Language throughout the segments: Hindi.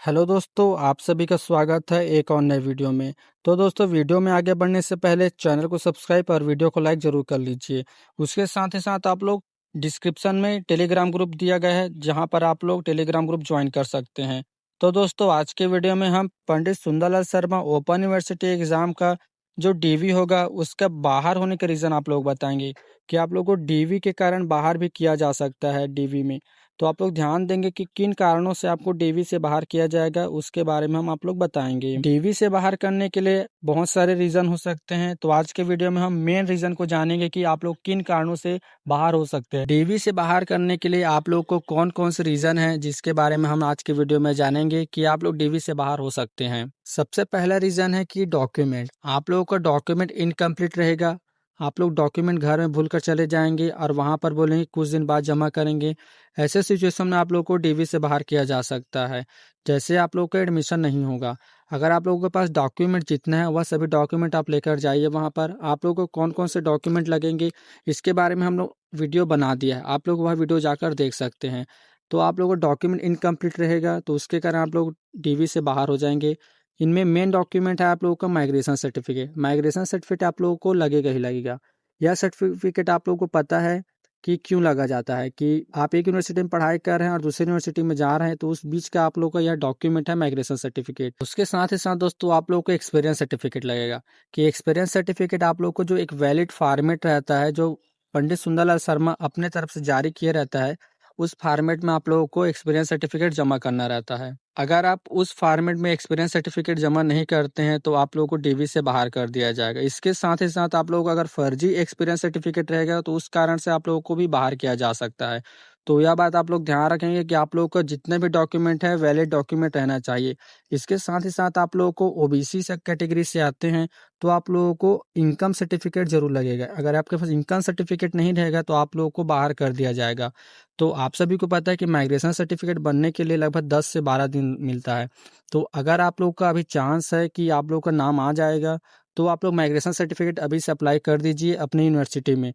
हेलो दोस्तों, आप सभी का स्वागत है एक और नए वीडियो में। तो दोस्तों, वीडियो में आगे बढ़ने से पहले चैनल को सब्सक्राइब और वीडियो को लाइक ज़रूर कर लीजिए। उसके साथ ही साथ आप लोग डिस्क्रिप्शन में टेलीग्राम ग्रुप दिया गया है, जहां पर आप लोग टेलीग्राम ग्रुप ज्वाइन कर सकते हैं। तो दोस्तों, आज के वीडियो में हम Pandit Sundarlal Sharma open university exam का जो डीवी होगा, उसका बाहर होने के रीज़न आप लोग बताएंगे कि आप लोग को डीवी के कारण बाहर भी किया जा सकता है डीवी में। तो आप लोग ध्यान देंगे कि किन कारणों से आपको डीवी से बाहर किया जाएगा, उसके बारे में हम आप लोग बताएंगे। डीवी से बाहर करने के लिए बहुत सारे रीजन हो सकते हैं, तो आज के वीडियो में हम मेन रीजन को जानेंगे कि आप लोग किन कारणों से बाहर हो सकते हैं। डीवी से बाहर करने के लिए आप लोग को कौन कौन से रीजन है, जिसके बारे में हम आज के वीडियो में जानेंगे कि आप लोग डीवी से बाहर हो सकते हैं। सबसे पहला रीजन है कि डॉक्यूमेंट, आप लोगों का डॉक्यूमेंट इनकम्प्लीट रहेगा। आप लोग डॉक्यूमेंट घर में भूल कर चले जाएंगे और वहां पर बोलेंगे कुछ दिन बाद जमा करेंगे। ऐसे सिचुएशन में आप लोगों को डीवी से बाहर किया जा सकता है। जैसे आप लोगों का एडमिशन नहीं होगा, अगर आप लोगों के पास डॉक्यूमेंट जितना है वह सभी डॉक्यूमेंट आप लेकर जाइए। वहाँ पर आप लोगों को कौन कौन से डॉक्यूमेंट लगेंगे, इसके बारे में हम लोग वीडियो बना दिया है, आप लोग वह वीडियो जाकर देख सकते हैं। तो आप लोगों का डॉक्यूमेंट इनकम्प्लीट रहेगा, तो उसके कारण आप लोग डीवी से बाहर हो जाएंगे। इनमें मेन डॉक्यूमेंट है आप लोगों का माइग्रेशन सर्टिफिकेट। माइग्रेशन सर्टिफिकेट आप लोगों को लगेगा ही लगेगा। यह सर्टिफिकेट आप लोगों को पता है कि क्यों लगा जाता है, कि आप एक यूनिवर्सिटी में पढ़ाई कर रहे हैं और दूसरी यूनिवर्सिटी में जा रहे हैं, तो उस बीच का आप लोगों का यह डॉक्यूमेंट है माइग्रेशन सर्टिफिकेट। उसके साथ ही साथ दोस्तों आप लोगों को एक्सपीरियंस सर्टिफिकेट लगेगा, कि एक्सपीरियंस सर्टिफिकेट आप लोगों को जो एक वैलिड फॉर्मेट रहता है, जो पंडित सुंदरलाल शर्मा अपने तरफ से जारी किया रहता है, उस फॉर्मेट में आप लोगों को एक्सपीरियंस सर्टिफिकेट जमा करना रहता है। अगर आप उस फॉर्मेट में एक्सपीरियंस सर्टिफिकेट जमा नहीं करते हैं, तो आप लोगों को डीवी से बाहर कर दिया जाएगा। इसके साथ ही साथ आप लोगों को अगर फर्जी एक्सपीरियंस सर्टिफिकेट रहेगा, तो उस कारण से आप लोगों को भी बाहर किया जा सकता है। तो यह बात आप लोग ध्यान रखेंगे कि आप लोगों का जितने भी डॉक्यूमेंट है वैलिड डॉक्यूमेंट रहना चाहिए। इसके साथ ही साथ आप लोगों को ओबीसी से कैटेगरी से आते हैं, तो आप लोगों को इनकम सर्टिफिकेट जरूर लगेगा। अगर आपके पास इनकम सर्टिफिकेट नहीं रहेगा, तो आप लोगों को बाहर कर दिया जाएगा। तो आप सभी को पता है कि माइग्रेशन सर्टिफिकेट बनने के लिए लगभग 10 से 12 दिन मिलता है। तो अगर आप लोग का अभी चांस है कि आप लोग का नाम आ जाएगा, तो आप लोग माइग्रेशन सर्टिफिकेट अभी से अप्लाई कर दीजिए अपनी यूनिवर्सिटी में।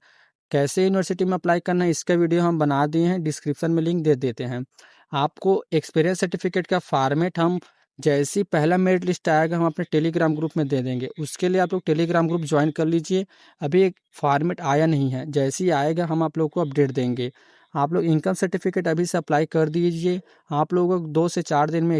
कैसे यूनिवर्सिटी में अप्लाई करना है, इसका वीडियो हम बना दिए हैं, डिस्क्रिप्शन में लिंक दे देते हैं। आपको एक्सपीरियंस सर्टिफिकेट का फॉर्मेट हम जैसे ही पहला मेरिट लिस्ट आएगा, हम अपने टेलीग्राम ग्रुप में दे देंगे। उसके लिए आप लोग टेलीग्राम ग्रुप ज्वाइन कर लीजिए। अभी एक फॉर्मेट आया नहीं है, जैसे ही आएगा हम आप लोग को अपडेट देंगे। आप लोग इनकम सर्टिफिकेट अभी से अप्लाई कर दीजिए। आप लोगों को 2 से 4 दिन में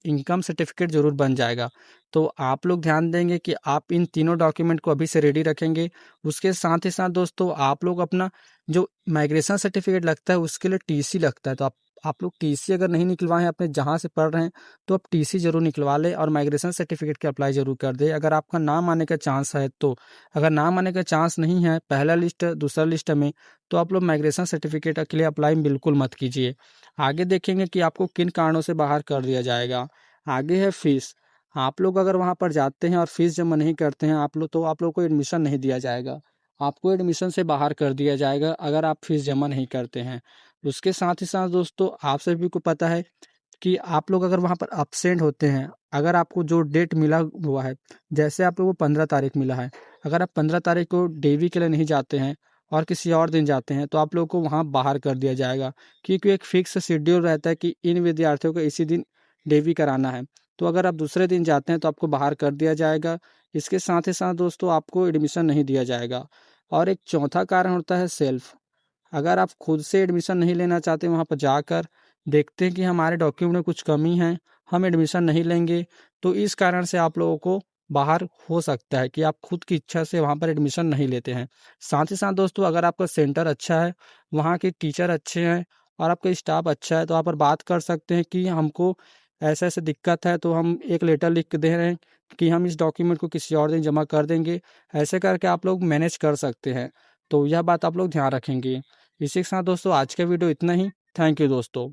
इनकम सर्टिफिकेट ज़रूर बन जाएगा। तो आप लोग ध्यान देंगे कि आप इन तीनों डॉक्यूमेंट को अभी से रेडी रखेंगे। उसके साथ ही साथ दोस्तों आप लोग अपना जो माइग्रेशन सर्टिफिकेट लगता है, उसके लिए टीसी लगता है। तो आप लोग टीसी अगर नहीं निकलवाए हैं अपने जहाँ से पढ़ रहे हैं, तो आप टीसी जरूर निकलवा लें और माइग्रेशन सर्टिफिकेट की अप्लाई जरूर कर दें, अगर आपका नाम आने का चांस है तो। अगर नाम आने का चांस नहीं है, पहला लिस्ट दूसरा लिस्ट में, तो आप लोग माइग्रेशन सर्टिफिकेट के लिए अप्लाई बिल्कुल मत कीजिए। आगे देखेंगे कि आपको किन कारणों से बाहर कर दिया जाएगा। आगे है फीस। आप लोग अगर वहाँ पर जाते हैं और फीस जमा नहीं करते हैं आप लोग, तो आप लोग को एडमिशन नहीं दिया जाएगा। आपको एडमिशन से बाहर कर दिया जाएगा अगर आप फीस जमा नहीं करते हैं। उसके साथ ही साथ दोस्तों आप सभी को पता है कि आप लोग अगर वहाँ पर अब्सेंट होते हैं, अगर आपको जो डेट मिला हुआ है, जैसे आप लोगों को 15 तारीख मिला है, अगर आप 15 तारीख को डीवी के लिए नहीं जाते हैं और किसी और दिन जाते हैं, तो आप लोगों को वहाँ बाहर कर दिया जाएगा। क्योंकि एक फिक्स शेड्यूल रहता है कि इन विद्यार्थियों को इसी दिन डीवी कराना है। तो अगर आप दूसरे दिन जाते हैं, तो आपको बाहर कर दिया जाएगा। इसके साथ ही साथ दोस्तों आपको एडमिशन नहीं दिया जाएगा। और एक चौथा कारण होता है सेल्फ। अगर आप खुद से एडमिशन नहीं लेना चाहते, वहाँ पर जाकर देखते हैं कि हमारे डॉक्यूमेंट में कुछ कमी है, हम एडमिशन नहीं लेंगे, तो इस कारण से आप लोगों को बाहर हो सकता है कि आप खुद की इच्छा से वहाँ पर एडमिशन नहीं लेते हैं। साथ ही साथ दोस्तों अगर आपका सेंटर अच्छा है, वहाँ के टीचर अच्छे हैं और आपका स्टाफ अच्छा है, तो आप पर बात कर सकते हैं कि हमको ऐसा ऐसा दिक्कत है, तो हम एक लेटर लिख के दे रहे हैं कि हम इस डॉक्यूमेंट को किसी और दिन जमा कर देंगे। ऐसे करके आप लोग मैनेज कर सकते हैं। तो यह बात आप लोग ध्यान रखेंगे। इसी के साथ दोस्तों आज का वीडियो इतना ही। थैंक यू दोस्तों।